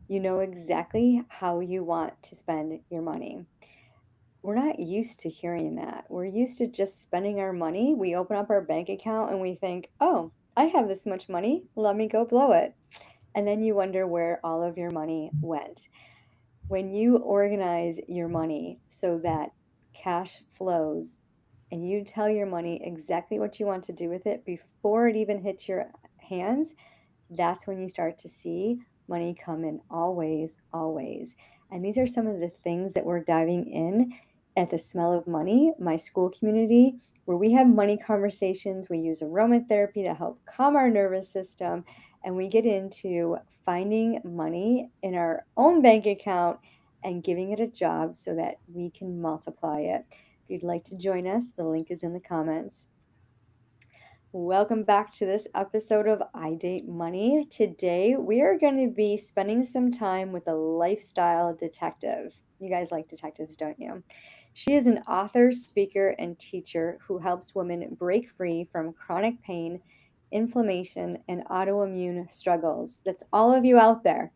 You know exactly how you want to spend your money. We're not used to hearing that. We're used to just spending our money. We open up our bank account and we think, oh, I have this much money. Let me go blow it. And then you wonder where all of your money went. When you organize your money so that cash flows and you tell your money exactly what you want to do with it before it even hits your hands, that's when you start to see money come in always, always. And these are some of the things that we're diving in at the Smell of Money, my school community, where we have money conversations. We use aromatherapy to help calm our nervous system, and we get into finding money in our own bank account and giving it a job so that we can multiply it. If you'd like to join us, the link is in the comments. Welcome back to this episode of I Date Money. Today, we are going to be spending some time with a lifestyle detective. You guys like detectives, don't you? She is an author, speaker, and teacher who helps women break free from chronic pain, inflammation, and autoimmune struggles. That's all of you out there.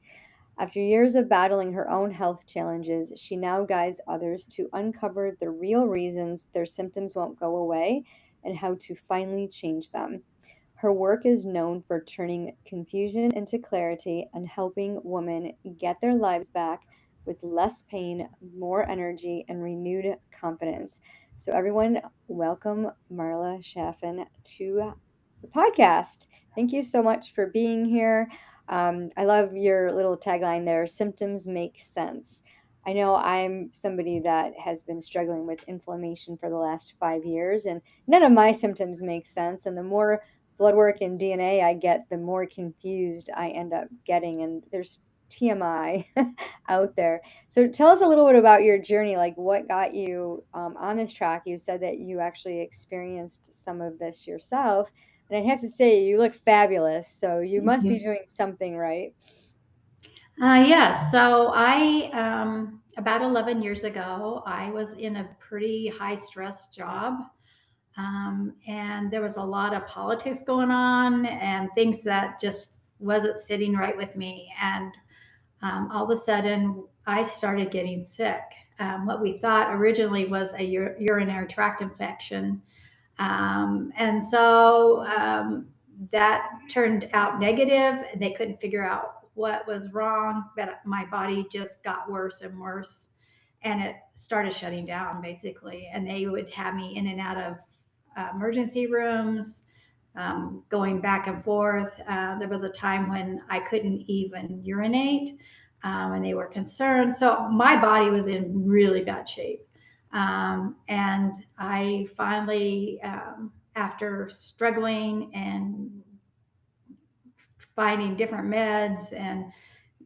After years of battling her own health challenges, she now guides others to uncover the real reasons their symptoms won't go away and how to finally change them. Her work is known for turning confusion into clarity and helping women get their lives back with less pain, more energy, and renewed confidence. So, everyone, welcome Marla Chaffin to the podcast. Thank you so much for being here. I love your little tagline there, symptoms make sense. I know I'm somebody that has been struggling with inflammation for the last 5 years, and none of my symptoms make sense. And the more blood work and DNA I get, the more confused I end up getting. And there's TMI out there. So tell us a little bit about your journey, like what got you on this track. You said that you actually experienced some of this yourself. And I have to say, you look fabulous. So you Thank must be you. doing something right. Yes. So about 11 years ago, I was in a pretty high stress job. And there was a lot of politics going on and things that just wasn't sitting right with me. And all of a sudden, I started getting sick. What we thought originally was a urinary tract infection. And so that turned out negative. They couldn't figure out what was wrong, but my body just got worse and worse. And it started shutting down basically. And they would have me in and out of emergency rooms, going back and forth. There was a time when I couldn't even urinate, and they were concerned. So my body was in really bad shape. And I finally, after struggling and finding different meds and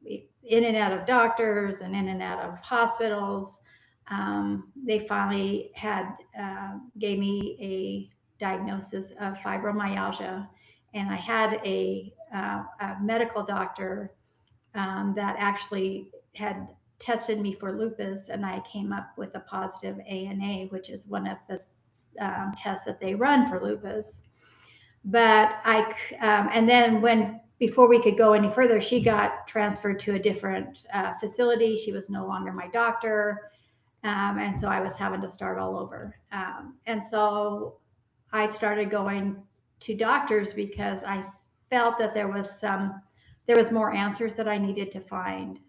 in and out of doctors and in and out of hospitals, they finally had gave me a diagnosis of fibromyalgia, and I had a medical doctor that actually had tested me for lupus, and I came up with a positive ANA, which is one of the tests that they run for lupus. But and then when before we could go any further, she got transferred to a different facility. She was no longer my doctor, and so I was having to start all over. And so I started going to doctors because I felt that there was more answers that I needed to find.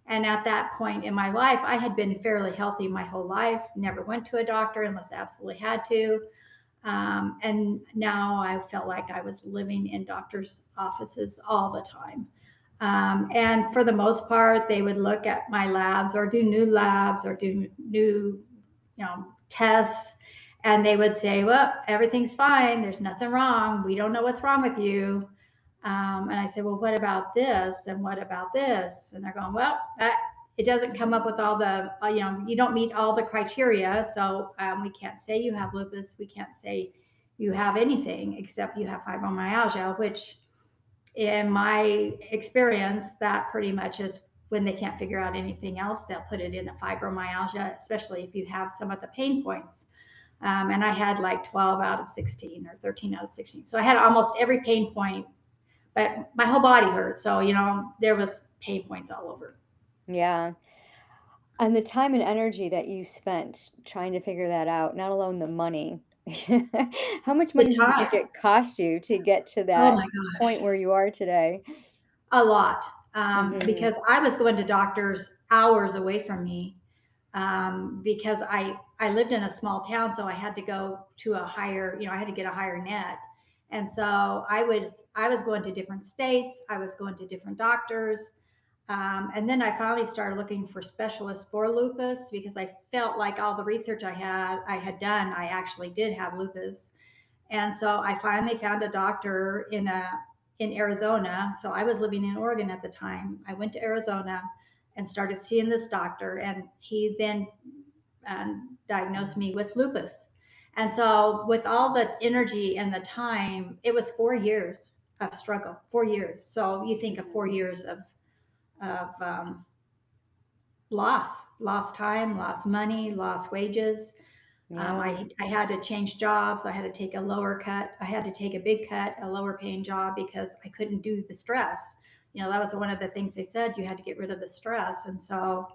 And at that point in my life, I had been fairly healthy my whole life. Never went to a doctor unless I absolutely had to. And now I felt like I was living in doctors' offices all the time. And for the most part, they would look at my labs or do new labs or do new, tests. And they would say, well, everything's fine. There's nothing wrong. We don't know what's wrong with you. And I said, well, what about this? And what about this? And they're going, well, it doesn't come up with all the, you don't meet all the criteria. So we can't say you have lupus. We can't say you have anything except you have fibromyalgia, which in my experience, that pretty much is when they can't figure out anything else, they'll put it in a fibromyalgia, especially if you have some of the pain points. And I had like 12 out of 16 or 13 out of 16. So I had almost every pain point, but my whole body hurt. So, there was pain points all over. Yeah. And the time and energy that you spent trying to figure that out, not alone the money. How much The money do you think time, it cost you to get to oh that my gosh, point where you are today? a lot. Mhm. Because I was going to doctors hours away from me, because I lived in a small town, so I had to go to a higher, I had to get a higher net, and so I was going to different states, I was going to different doctors, and then I finally started looking for specialists for lupus because I felt like all the research I had done, I actually did have lupus, and so I finally found a doctor in Arizona. So I was living in Oregon at the time. I went to Arizona and started seeing this doctor, and he then diagnosed me with lupus. And so, with all the energy and the time, it was 4 years of struggle. 4 years. So you think of 4 years of lost time, lost money, lost wages. Yeah. I had to change jobs. I had to take a lower cut. I had to take a big cut, a lower paying job because I couldn't do the stress. That was one of the things they said, you had to get rid of the stress. And so,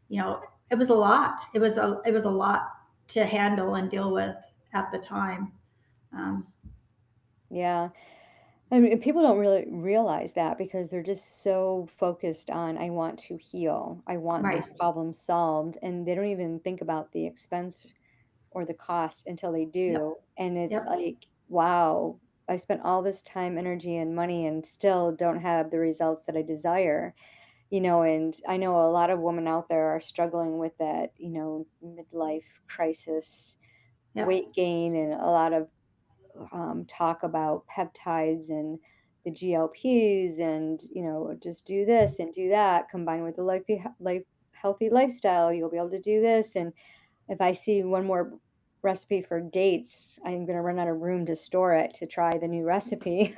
it was a lot. It was a lot to handle and deal with at the time. Um, Yeah. I mean, people don't really realize that because they're just so focused on, I want to heal. I want right. this problem solved. And they don't even think about the expense or the cost until they Yep. do. And it's Yep. like, wow, I spent all this time, energy, and money and still don't have the results that I desire. And I know a lot of women out there are struggling with that, midlife crisis, Yep. weight gain, and a lot of talk about peptides and the GLPs and, just do this and do that combined with the life healthy lifestyle. You'll be able to do this. And if I see one more recipe for dates, I'm going to run out of room to store it to try the new recipe.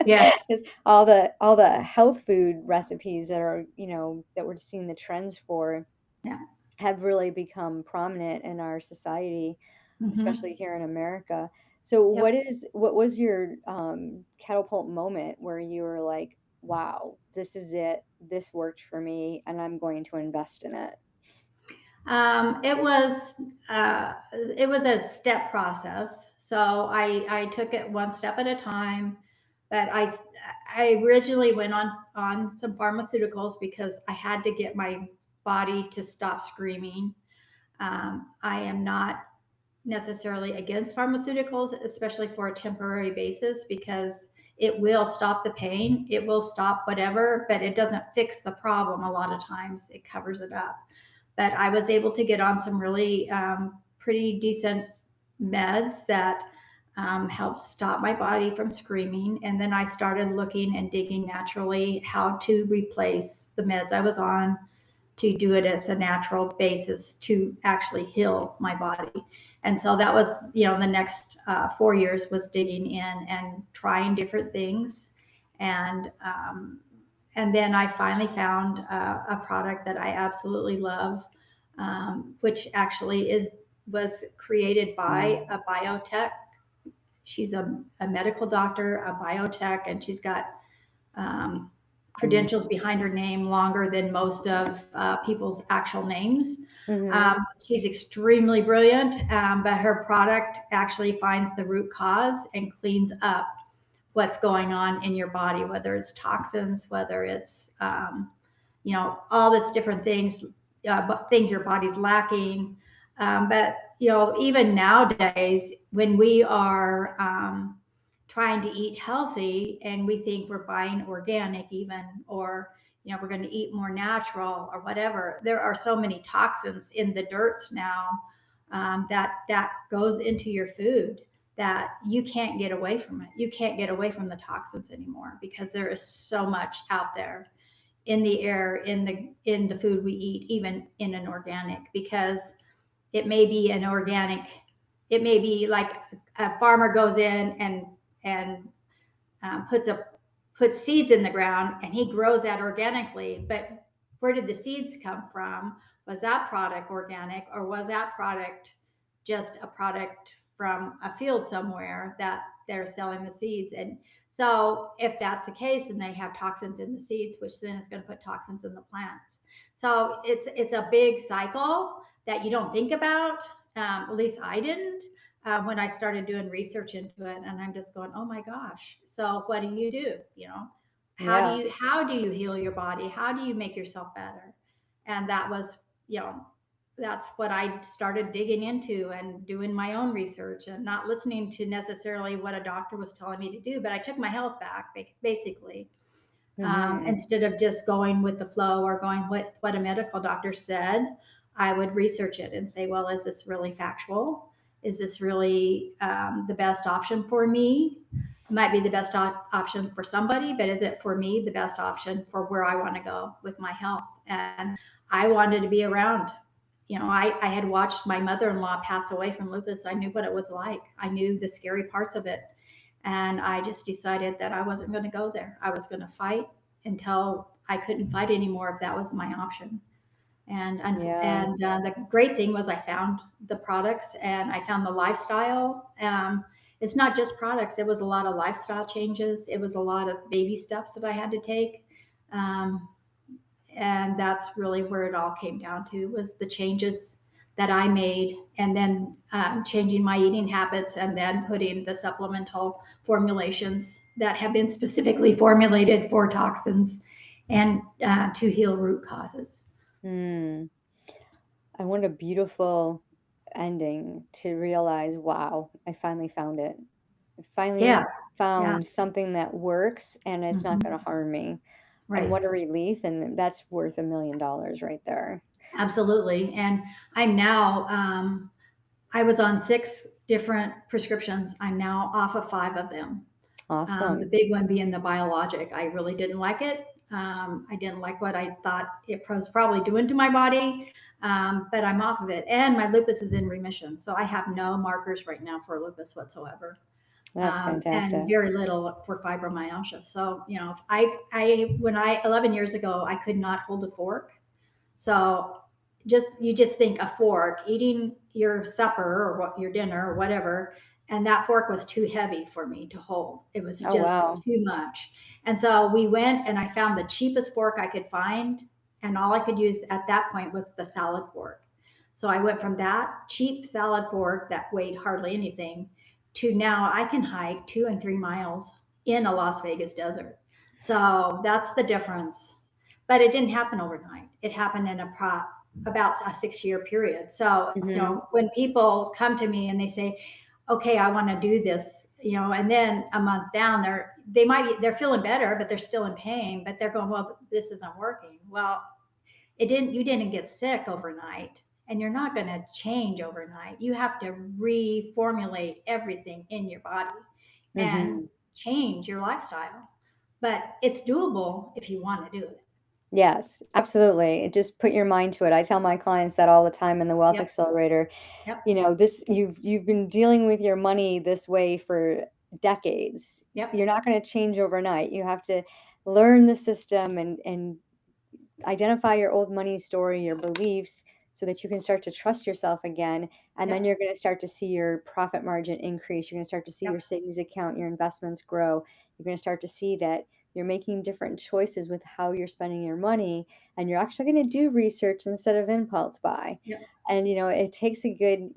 Yes. Because all the health food recipes that are, that we're seeing the trends for Yeah. have really become prominent in our society, especially Hmm. here in America. So Yep. what was your catapult moment where you were like, wow, this is it. This worked for me and I'm going to invest in it. It was a step process. So I took it one step at a time. But I originally went on some pharmaceuticals because I had to get my body to stop screaming. I am not necessarily against pharmaceuticals, especially for a temporary basis, because it will stop the pain, it will stop whatever, but it doesn't fix the problem. A lot of times it covers it up. But I was able to get on some really pretty decent meds that helped stop my body from screaming. And then I started looking and digging naturally how to replace the meds I was on, to do it as a natural basis to actually heal my body. And so that was, the next 4 years was digging in and trying different things. And, um, and then I finally found a product that I absolutely love, which actually was created by a biotech. She's a medical doctor, a biotech, and she's got um, credentials behind her name longer than most of people's actual names. Hmm. She's extremely brilliant, but her product actually finds the root cause and cleans up what's going on in your body, whether it's toxins, whether it's all this different things, things your body's lacking. But even nowadays, when we are trying to eat healthy and we think we're buying organic, even, or we're going to eat more natural or whatever, there are so many toxins in the dirts now, that goes into your food, that you can't get away from it. You can't get away from the toxins anymore because there is so much out there in the air, in the food we eat, even in an organic, because it may be an organic, it may be like a farmer goes in and puts seeds in the ground and he grows that organically, but where did the seeds come from? Was that product organic, or was that product just a product from a field somewhere that they're selling the seeds? And So if that's the case, then they have toxins in the seeds, which then is going to put toxins in the plants. So it's a big cycle that you don't think about. At least I didn't when I started doing research into it, and I'm just going, oh my gosh. So what do you do? You know, Yeah. how do you heal your body? How do you make yourself better? And that was, you know, that's what I started digging into and doing my own research and not listening to necessarily what a doctor was telling me to do. But I took my health back, basically, Hmm. instead of just going with the flow or going with what a medical doctor said. I would research it and say, well, is this really factual? Is this really the best option for me? It might be the best option for somebody, but is it for me the best option for where I want to go with my health? And I wanted to be around. You know, I had watched my mother-in-law pass away from lupus. I knew what it was like. I knew the scary parts of it. And I just decided that I wasn't going to go there. I was going to fight until I couldn't fight anymore if that was my option. Yeah. And the great thing was I found the products and I found the lifestyle. It's not just products. It was a lot of lifestyle changes. It was a lot of baby steps that I had to take. Um, and that's really where it all came down to was the changes that I made, and then changing my eating habits, and then putting the supplemental formulations that have been specifically formulated for toxins and to heal root causes. Hmm. And what a beautiful ending to realize, wow, I finally found it. I Yeah, finally yeah, found something that works and it's not going hmm, to harm me. And right. what a relief. And that's worth $1 million right there. Absolutely. And I'm now, I was on 6 different prescriptions. I'm now off of 5 of them. The Awesome. big one being the biologic. I really didn't like it. I didn't like what I thought it was probably doing to my body, but I'm off of it. And my lupus is in remission. So I have no markers right now for lupus whatsoever, That's and fantastic. very little for fibromyalgia. So, you know, when 11 years ago, I could not hold a fork. So you just think a fork, eating your supper or what your dinner or whatever, and that fork was too heavy for me to hold. It was Oh, just wow. too much. And so we went and I found the cheapest fork I could find, and all I could use at that point was the salad fork. So I went from that cheap salad fork that weighed hardly anything to now I can hike 2 and 3 miles in a Las Vegas desert. So that's the difference, but it didn't happen overnight. It happened in about a 6 year period. So, you Hmm. know, when people come to me and they say, okay, I want to do this, you know, and then a month down, they're feeling better, but they're still in pain, but they're going, well, this isn't working. Well, you didn't get sick overnight, and you're not going to change overnight. You have to reformulate everything in your body and Hmm. change your lifestyle. But it's doable if you want to do it. Yes, absolutely. Just put your mind to it. I tell my clients that all the time in the Wealth Yep. Accelerator. Yep. You know, this you've been dealing with your money this way for decades. You're Yep. not going to change overnight. You have to learn the system and identify your old money story, your beliefs, so that you can start to trust yourself again. And then Yep. you're going to start to see your profit margin increase. You're going to start to see your Yep. savings account, your investments grow. You're going to start to see that you're making different choices with how you're spending your money. And you're actually going to do research instead of impulse buy. Yep. And, it takes a good,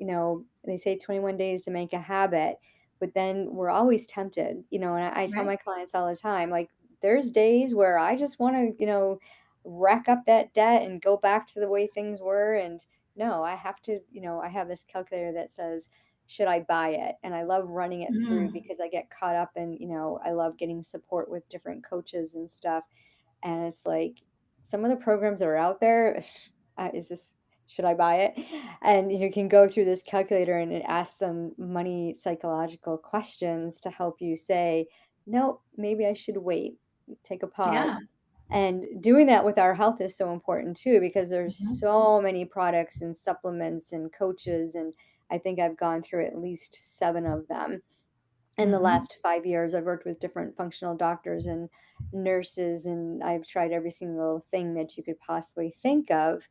they say 21 days to make a habit, but then we're always tempted, and I tell Right. my clients all the time, like, there's days where I just want to, rack up that debt and go back to the way things were. And no, I have to, I have this calculator that says, should I buy it? And I love running it through Mm. because I get caught up in, I love getting support with different coaches and stuff. And it's like some of the programs that are out there, is this, should I buy it? And you can go through this calculator and it asks some money psychological questions to help you say, no, maybe I should wait, take a Yeah. pause. And doing that with our health is so important too, because there's Mhm. so many products and supplements and coaches. And I think I've gone through at least 7 of them in the Mhm. last 5 years. I've worked with different functional doctors and nurses, and I've tried every single thing that you could possibly think of.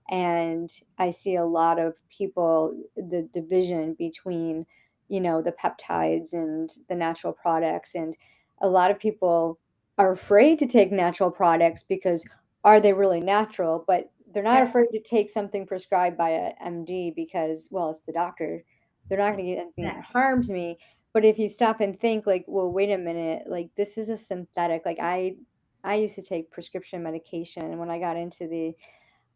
And I see a lot of people, the division between, the peptides and the natural products. And a lot of people are afraid to take natural products because are they really natural? But they're not Yep. afraid to take something prescribed by a MD because, well, it's the doctor. They're not going to get anything that Exactly. harms me. But if you stop and think, like, well, wait a minute, like this is a synthetic. Like I used to take prescription medication, and when I got into the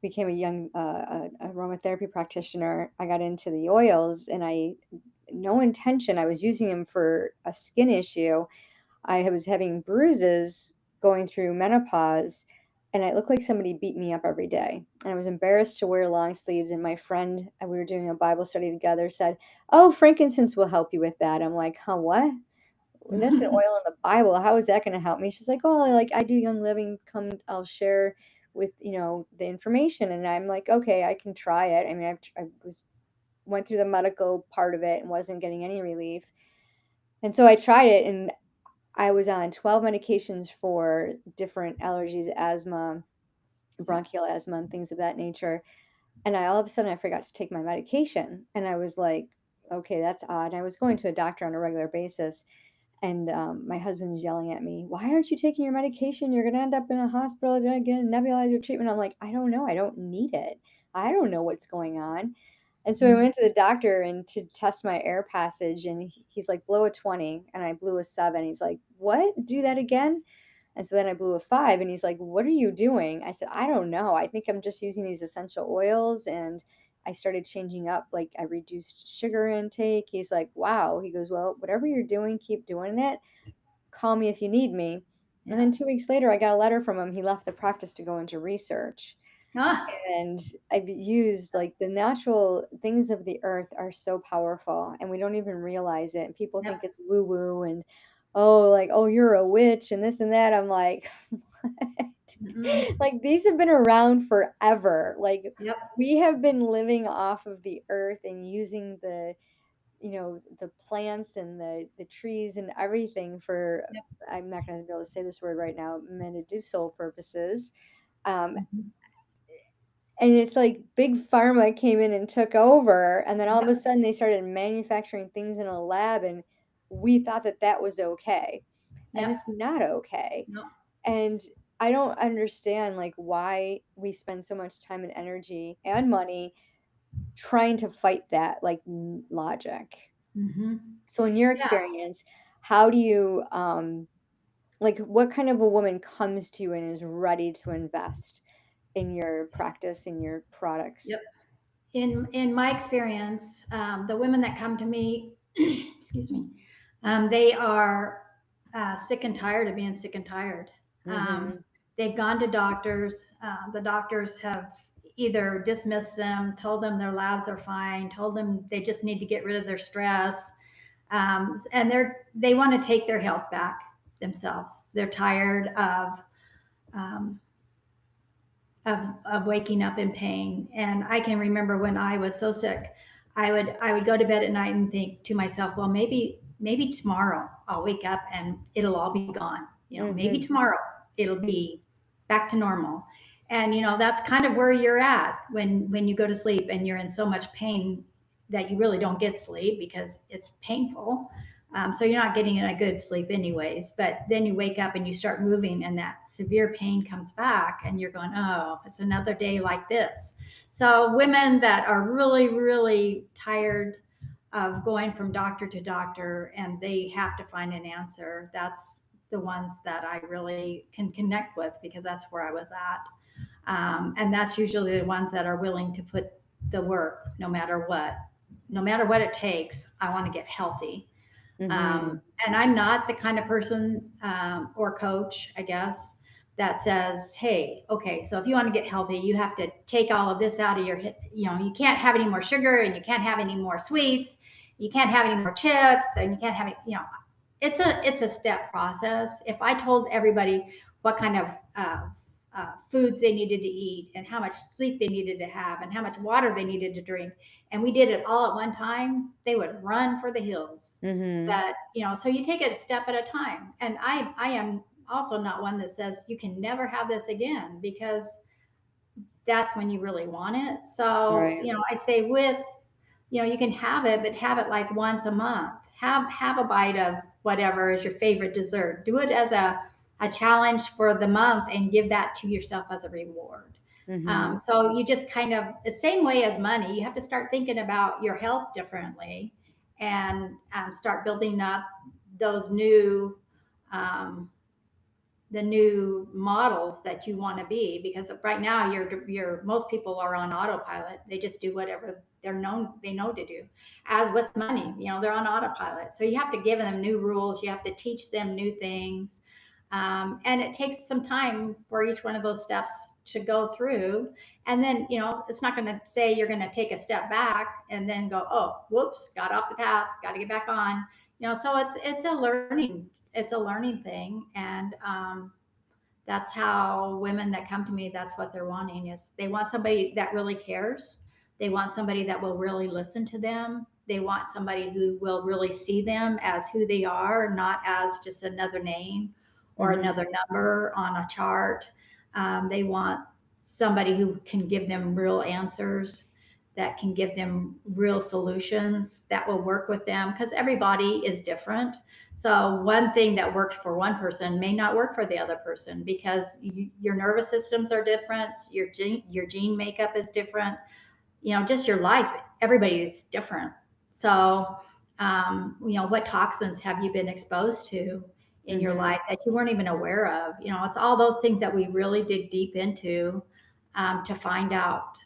became a young aromatherapy practitioner, I got into the oils, and I no intention. I was using them for a skin issue. I was having bruises going through menopause, and it looked like somebody beat me up every day. And I was embarrassed to wear long sleeves. And my friend, we were doing a Bible study together, said, "Oh, frankincense will help you with that." I'm like, "Huh, what?" That's an oil in the Bible. How is that going to help me? She's like, "Oh, like I do Young Living. Come, I'll share with the information." And I'm like, "Okay, I can try it." I mean, I was went through the medical part of it and wasn't getting any relief. And so I tried it, and I was on 12 medications for different allergies, asthma, Yeah. bronchial asthma, and things of that nature. And I all of a sudden I forgot to take my medication. And I was like, okay, that's odd. I was going to a doctor on a regular basis. And my husband's yelling at me, "Why aren't you taking your medication? You're going to end up in a hospital. You're going to get a nebulizer treatment." I'm like, "I don't know. I don't need it. I don't know what's going on." And so I Mhm. went to the doctor and to test my air passage, and he's like, "Blow a 20." And I blew a 7. He's like, "What? Do that again?" And so then I blew a 5, and he's like, "What are you doing?" I said, "I don't know. I think I'm just using these essential oils." And I started changing up, like I reduced sugar intake. He's like, "Wow." He goes, "Well, whatever you're doing, keep doing it. Call me if you need me." And Yeah. then 2 weeks later, I got a letter from him. He left the practice to go into research. Ah, And I've used like the natural things of the earth are so powerful, and we don't even realize it. And people think yep. it's woo woo and, oh, like, oh, you're a witch and this and that. I'm like, what? Mhm. Like these have been around forever. Like Yep. we have been living off of the earth and using the plants and the trees and everything for, Yep. I'm not going to be able to say this word right now, medicinal purposes. Um, Mhm. and it's like big pharma came in and took over, and then all of a Yep. sudden they started manufacturing things in a lab, and we thought that that was okay, and Yep. it's not okay. Yep. And I don't understand like why we spend so much time and energy and money trying to fight that like logic. Mhm. So in your Yeah. experience, how do you like what kind of a woman comes to you and is ready to invest in your practice, in your products? Yep. In my experience, the women that come to me, excuse me, they are sick and tired of being sick and tired. Mhm. They've gone to doctors. The doctors have either dismissed them, told them their labs are fine, told them they just need to get rid of their stress, and they want to take their health back themselves. They're tired um, of waking up in pain. And I can remember when I was so sick, I would go to bed at night and think to myself, well, maybe tomorrow I'll wake up and it'll all be gone. Maybe Mhm. tomorrow it'll be back to normal. And that's kind of where you're at when you go to sleep and you're in so much pain that you really don't get sleep because it's painful. So you're not getting a good sleep anyways. But then you wake up and you start moving, and that severe pain comes back, and you're going, "Oh, it's another day like this." So women that are really, really tired of going from doctor to doctor, and they have to find an answer. That's the ones that I really can connect with because that's where I was at. And that's usually the ones that are willing to put the work no matter what it takes. I want to get healthy. Mhm. And I'm not the kind of person or coach, I guess, that says, "Hey, okay, so if you want to get healthy, you have to take all of this out of your hits. You can't have any more sugar, and you can't have any more sweets, you can't have any more chips, and you can't have any." It's a step process. If I told everybody what kind of foods they needed to eat and how much sleep they needed to have and how much water they needed to drink, and we did it all at one time, they would run for the hills. Mhm. But so you take it a step at a time. And I am also not one that says you can never have this again because that's when you really want it. So Right. I say with you can have it, but have it like once a month. have a bite of whatever is your favorite dessert. Do it as a challenge for the month and give that to yourself as a reward. Hmm. So you just kind of the same way as money, you have to start thinking about your health differently and start building up those um, the new models that you want to be, because right now you're most people are on autopilot. They just do whatever they know to do. As with money, they're on autopilot, so you have to give them new rules, you have to teach them new things. And it takes some time for each one of those steps to go through. And then it's not going to say you're going to take a step back and then go, oh whoops, got off the path, got to get back on. So it's a learning thing. And that's how women that come to me, that's what they're wanting, is they want somebody that really cares. They want somebody that will really listen to them. They want somebody who will really see them as who they are, not as just another name or Hmm. another number on a chart. They want somebody who can give them real answers, that can give them real solutions that will work with them, because everybody is different. So one thing that works for one person may not work for the other person, because your nervous systems are different, your gene makeup is different, just your life. Everybody is different. So, what toxins have you been exposed to in your Hmm. life that you weren't even aware of? It's all those things that we really dig deep into, to find out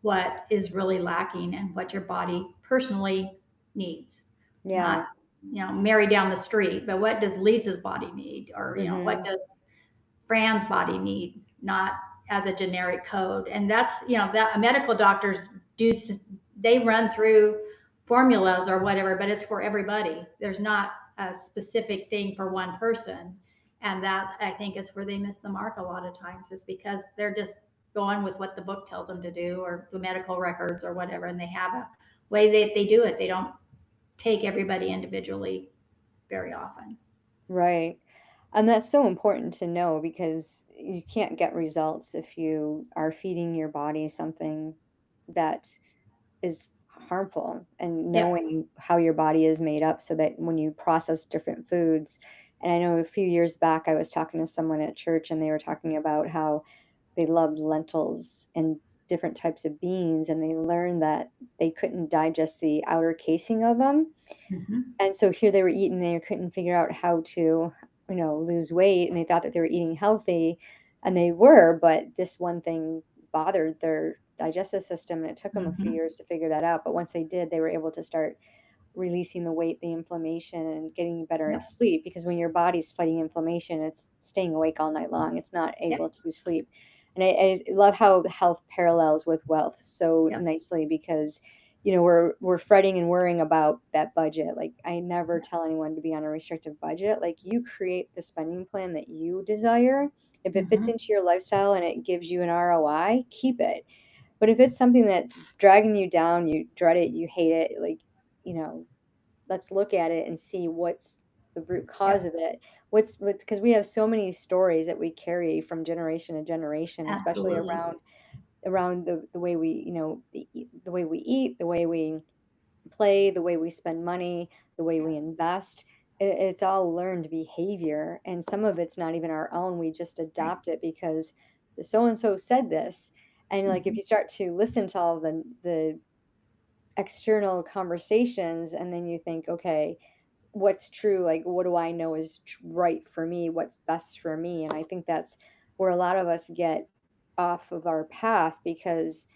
what is really lacking and what your body personally needs. Not, Yeah. Mary down the street, but what does Lisa's body need? Or, what Hmm. does Fran's body need? Not as a generic code. And that's, that medical doctors do, they run through formulas or whatever, but it's for everybody. There's not a specific thing for one person. And that, I think, is where they miss the mark a lot of times, is because they're just going with what the book tells them to do, or the medical records or whatever. And they have a way that they do it. They don't take everybody individually very often. Right. And that's so important to know because you can't get results if you are feeding your body something that is harmful, and Yep. knowing how your body is made up so that when you process different foods. And I know a few years back I was talking to someone at church and they were talking about how they loved lentils and different types of beans, and they learned that they couldn't digest the outer casing of them. Hmm. And so here they were eating, they couldn't figure out how to, lose weight, and they thought that they were eating healthy, and they were, but this one thing bothered their digestive system, and it took them a few Hmm. years to figure that out. But once they did, they were able to start releasing the weight, the inflammation, and getting better Yep. sleep, because when your body's fighting inflammation, it's staying awake all night long. It's not able Yep. to sleep. And I love how health parallels with wealth so Yep. nicely, because we're fretting and worrying about that budget. Like, I never tell anyone to be on a restrictive budget. Like, you create the spending plan that you desire. If it fits Hmm. into your lifestyle and it gives you an ROI, keep it. But if it's something that's dragging you down, you dread it, you hate it, like, you know, let's look at it and see what's the root cause Yep. of it. What's because we have so many stories that we carry from generation to generation, especially Absolutely. around the way we, the way we eat, the way we play, the way we spend money, the way we invest. It's all learned behavior, and some of it's not even our own. We just Right. adopt it because so and so said this. And like, if Hmm. you start to listen to all the external conversations, and then you think, okay, what's true? Like, what do I know is right for me? What's best for me? And I think that's where a lot of us get off of our path, because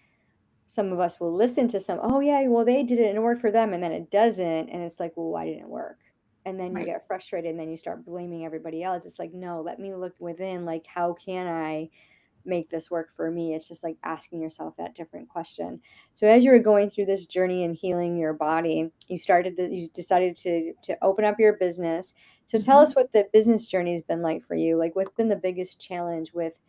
some of us will listen to some, oh yeah, well they did it and it worked for them, and then it doesn't, and it's like, well, why didn't it work? And then you Right. get frustrated, and then you start blaming everybody else. It's like, no, let me look within. Like, how can I make this work for me? It's just like asking yourself that different question. So as you were going through this journey and healing your body, you decided to open up your business. So tell Hmm. us what the business journey has been like for you. Like, what's been the biggest challenge with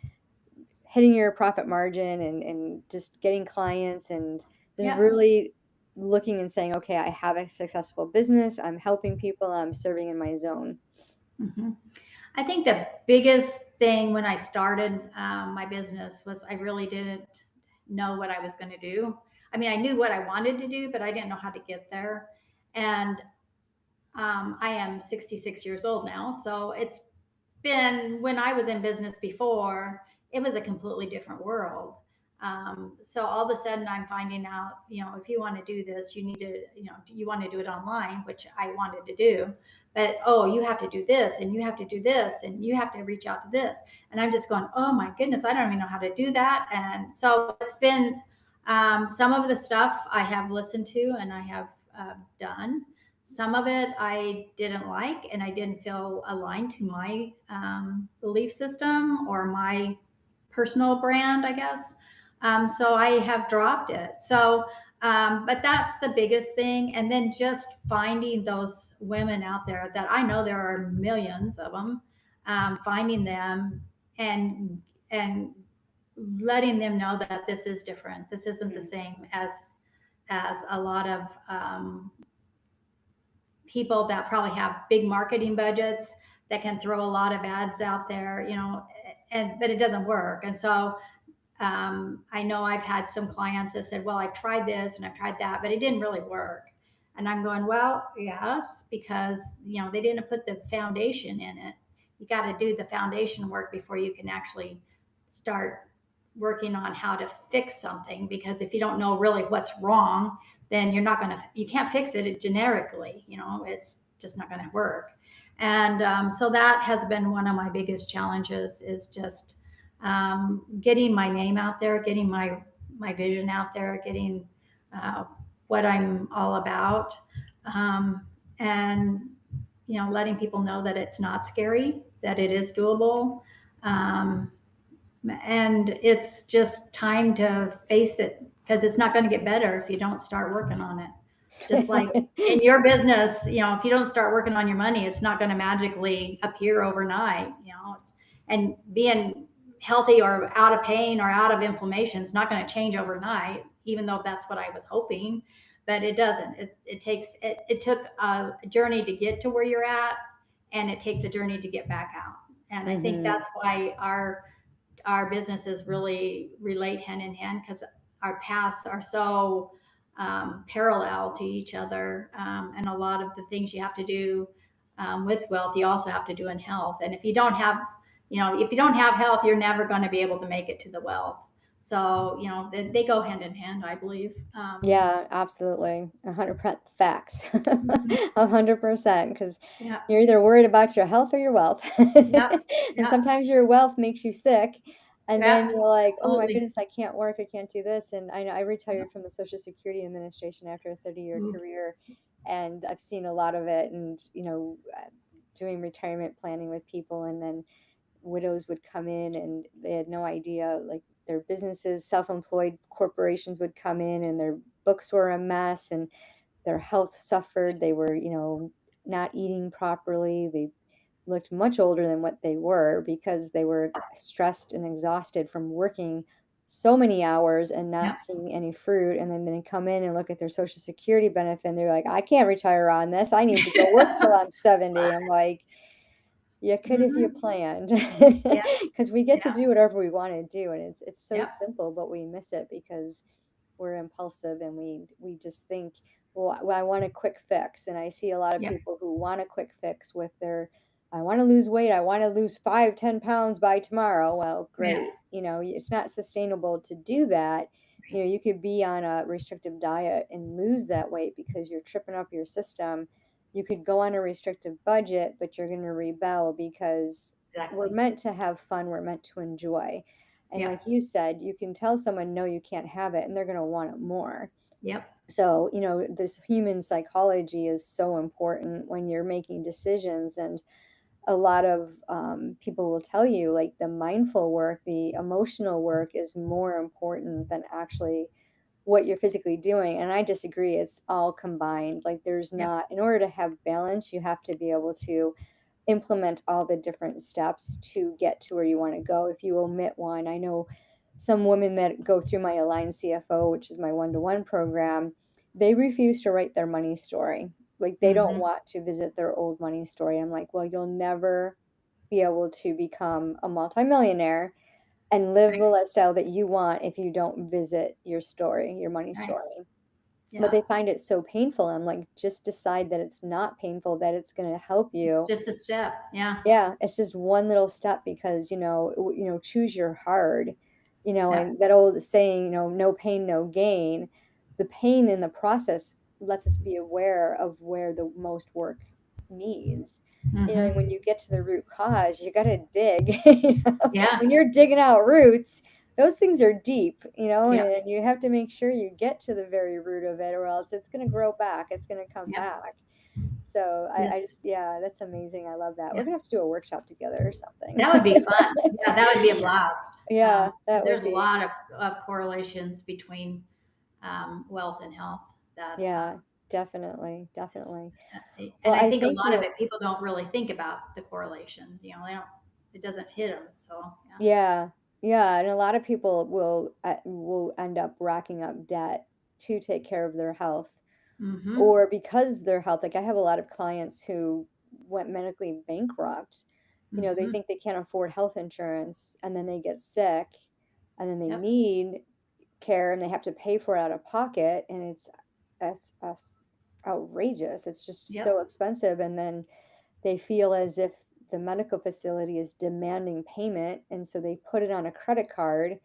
hitting your profit margin, and just getting clients, and just Yep. really looking and saying, okay, I have a successful business. I'm helping people. I'm serving in my zone. Hmm. I think the biggest thing when I started my business was I really didn't know what I was going to do. I mean, I knew what I wanted to do, but I didn't know how to get there. And I am 66 years old now, so it's been when I was in business before, it was a completely different world. So all of a sudden, I'm finding out, if you want to do this, you need to, you want to do it online, which I wanted to do. But oh, you have to do this, and you have to do this, and you have to reach out to this. And I'm just going, oh my goodness, I don't even know how to do that. And so it's been some of the stuff I have listened to and I have done. Some of it I didn't like and I didn't feel aligned to my belief system or my personal brand, I guess. So I have dropped it. So, but that's the biggest thing. And then just finding those women out there that I know there are millions of them, finding them and and letting them know that this is different. This isn't the Mm. same as a lot of people that probably have big marketing budgets that can throw a lot of ads out there, and but it doesn't work. And so I know I've had some clients that said, "Well, I've tried this and I've tried that, but it didn't really work." And I'm going, "Well, yes, because they didn't put the foundation in it. You got to do the foundation work before you can actually start working on how to fix something. Because if you don't know really what's wrong, then you can't fix it generically. It's just not going to work." And so that has been one of my biggest challenges is just getting my name out there, getting my vision out there, getting uh, what I'm all about, and letting people know that it's not scary, that it is doable, um, and it's just time to face it because it's not going to get better if you don't start working on it. Just like in your business, if you don't start working on your money, it's not going to magically appear overnight. And being healthy or out of pain or out of inflammation is not going to change overnight, even though that's what I was hoping. But it doesn't. It took a journey to get to where you're at, and it takes a journey to get back out. And I think Hmm. that's why our businesses really relate hand in hand because our paths are so parallel to each other. And a lot of the things you have to do with wealth, you also have to do in health. And if you don't have health, you're never going to be able to make it to the wealth. So, they go hand in hand, I believe. Yeah, absolutely. 100% facts. Mhm. 100%, because Yeah, you're either worried about your health or your wealth. yeah, And yeah, sometimes your wealth makes you sick, and then yeah, you're like, "Oh my absolutely. goodness, I can't work, I can't do this." And I know I retired from the Social Security Administration after a 30-year Ooh, career, and I've seen a lot of it and, doing retirement planning with people, and then widows would come in and they had no idea, like, their businesses, self-employed corporations would come in and their books were a mess and their health suffered. They were, not eating properly. They looked much older than what they were because they were stressed and exhausted from working so many hours and yeah. not seeing any fruit. And then they come in and look at their social security benefit and they're like, I can't retire on this. I need to go work till I'm 70. I'm like, you could if you Hmm. planned, Yeah, because we get to yeah, do whatever we wanna do, and it's so yeah, simple, but we miss it because we're impulsive and we just think, "Well, I want a quick fix," and I see a lot of yeah, people who want a quick fix with their, "I wanna lose weight, I wanna lose 5, 10 pounds by tomorrow." Well, yeah. great, it's not sustainable to do that. You could be on a restrictive diet and lose that weight because you're tripping up your system. You could go on a restrictive budget, but you're going to rebel because we're Exactly. meant to have fun, we're meant to enjoy. And Yeah. like you said, you can tell someone, no, you can't have it, and they're going to want it more. Yep. So, this human psychology is so important when you're making decisions. And a lot of people will tell you, like, the mindful work, the emotional work is more important than actually what you're physically doing. And I disagree. It's all combined. Like, there's Yep. not, in order to have balance, you have to be able to implement all the different steps to get to where you want to go. If you omit one, I know some women that go through my Align CFO, which is my one-to-one program, they refuse to write their money story. Like, they don't Mhm. want to visit their old money story. I'm like, well, you'll never be able to become a multimillionaire and live Right, the lifestyle that you want if you don't visit your story, your money right. story. but Yeah. they find it so painful. I'm like, just decide that it's not painful, that it's going to help It's you. just a step. Yeah. Yeah, it's just one little step because, choose your hard, Yeah. and that old saying, no pain, no gain. The pain in the process lets us be aware of where the most work needs. And when Hmm. you get to the root cause, you got to dig. Yeah. When you're digging out roots, those things are deep, Yep. and you have to make sure you get to the very root of it, or else it's going to grow back. It's going to come Yep. back. So I Yes. just, yeah, that's amazing. I love that. We're Yep. gonna have to do a workshop together or something. That would be fun. Yeah, that would be a blast. Yeah, that 'Cause would there's a be. lot of correlations between wealth and health that Yeah, definitely, is, definitely. Well, and I I think a thank lot of you. it people don't really think about the correlation. They don't. It doesn't hit them. So yeah. Yeah, yeah, and a lot of people will end up racking up debt to take care of their health, Hmm. or because their health. Like I have a lot of clients who went medically bankrupt. They Hmm. think they can't afford health insurance, and then they get sick, and then they Yep. need care and they have to pay for it out of pocket, and it's outrageous. It's just Yep. so expensive, and then they feel as if the medical facility is demanding payment, and so they put it on a credit card,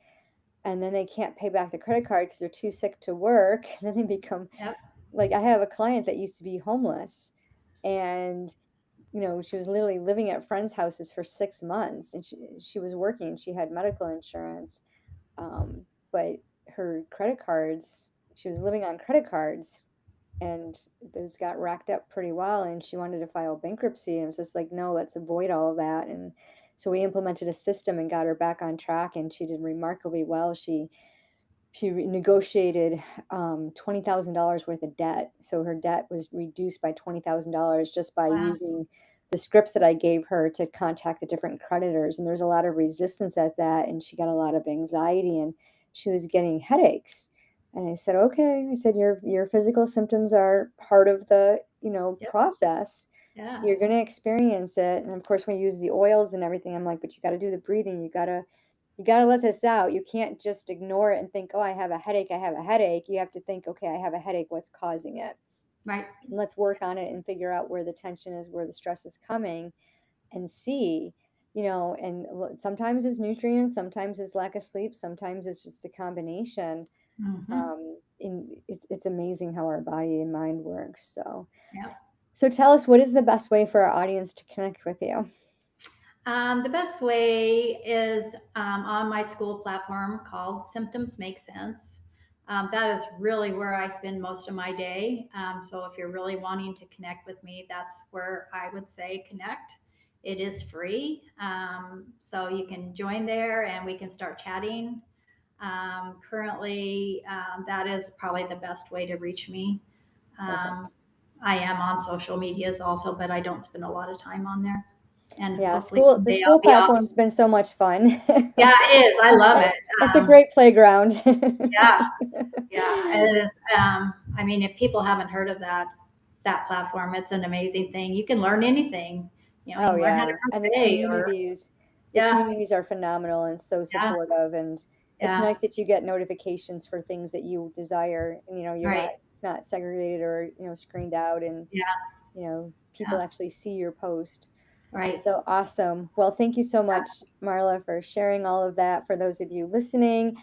and then they can't pay back the credit card because they're too sick to work. And then they become Yep. like, I have a client that used to be homeless, and she was literally living at friends' houses for 6 months, and she was working, she had medical insurance, but her credit cards, she was living on credit cards, and those got racked up pretty well, and she wanted to file bankruptcy, and it was just like, no, let's avoid all of that. And so we implemented a system and got her back on track, and she did remarkably well. She negotiated $20,000 worth of debt, so her debt was reduced by $20,000 just by Wow. using the scripts that I gave her to contact the different creditors. And there was a lot of resistance at that, and she got a lot of anxiety, and she was getting headaches. And I said, okay. I said, your physical symptoms are part of the Yep. process. Yeah. You're going to experience it. And of course, we use the oils and everything. I'm like, but you got to do the breathing. You gotta let this out. You can't just ignore it and think, oh, I have a headache. I have a headache. You have to think, okay, I have a headache. What's causing it? Right. And let's work on it and figure out where the tension is, where the stress is coming, and see, and sometimes it's nutrients, sometimes it's lack of sleep, sometimes it's just a combination. Hmm. And it's amazing how our body and mind works. Yep. So tell us, what is the best way for our audience to connect with you? The best way is on my school platform called Symptoms Make Sense. That is really where I spend most of my day. So if you're really wanting to connect with me, that's where I would say connect. It is free. So you can join there and we can start chatting. Currently, that is probably the best way to reach me. Perfect. Um, I am on social medias also, but I don't spend a lot of time on there. And Yeah, hopefully the someday school I'll be off. platform's been so much fun. Yeah, it is. I love it. It's a great playground. Yeah, yeah, it is. I mean, if people haven't heard of that platform, it's an amazing thing. You can learn anything. You Oh, can learn how to yeah, and crochet or the yeah, communities are phenomenal and so yeah, supportive, and it's yeah, nice that you get notifications for things that you desire, and, right, it's not segregated or, screened out, and, yeah, people yeah, actually see your post. right. So awesome. Well, thank you so Yeah, much, Marla, for sharing all of that. For those of you listening,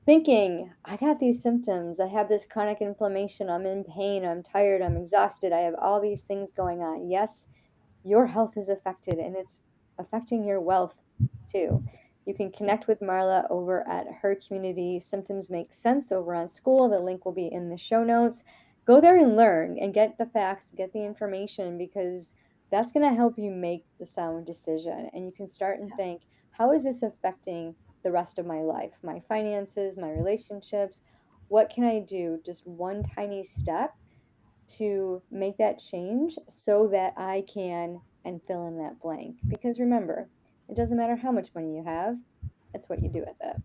thinking, I got these symptoms, I have this chronic inflammation, I'm in pain, I'm tired, I'm exhausted, I have all these things going on. Yes, your health is affected, and it's affecting your wealth too. You can connect with yes, Marla over at her community, Symptoms Make Sense, over on school. The link will be in the show notes. Go there and learn and get the facts, get the information, because that's going to help you make the sound decision. And you can start and yeah, think, how is this affecting the rest of my life, my finances, my relationships? What can I do? Just one tiny step to make that change so that I can and fill in that blank. Because remember, it doesn't matter how much money you have, it's what you do with it.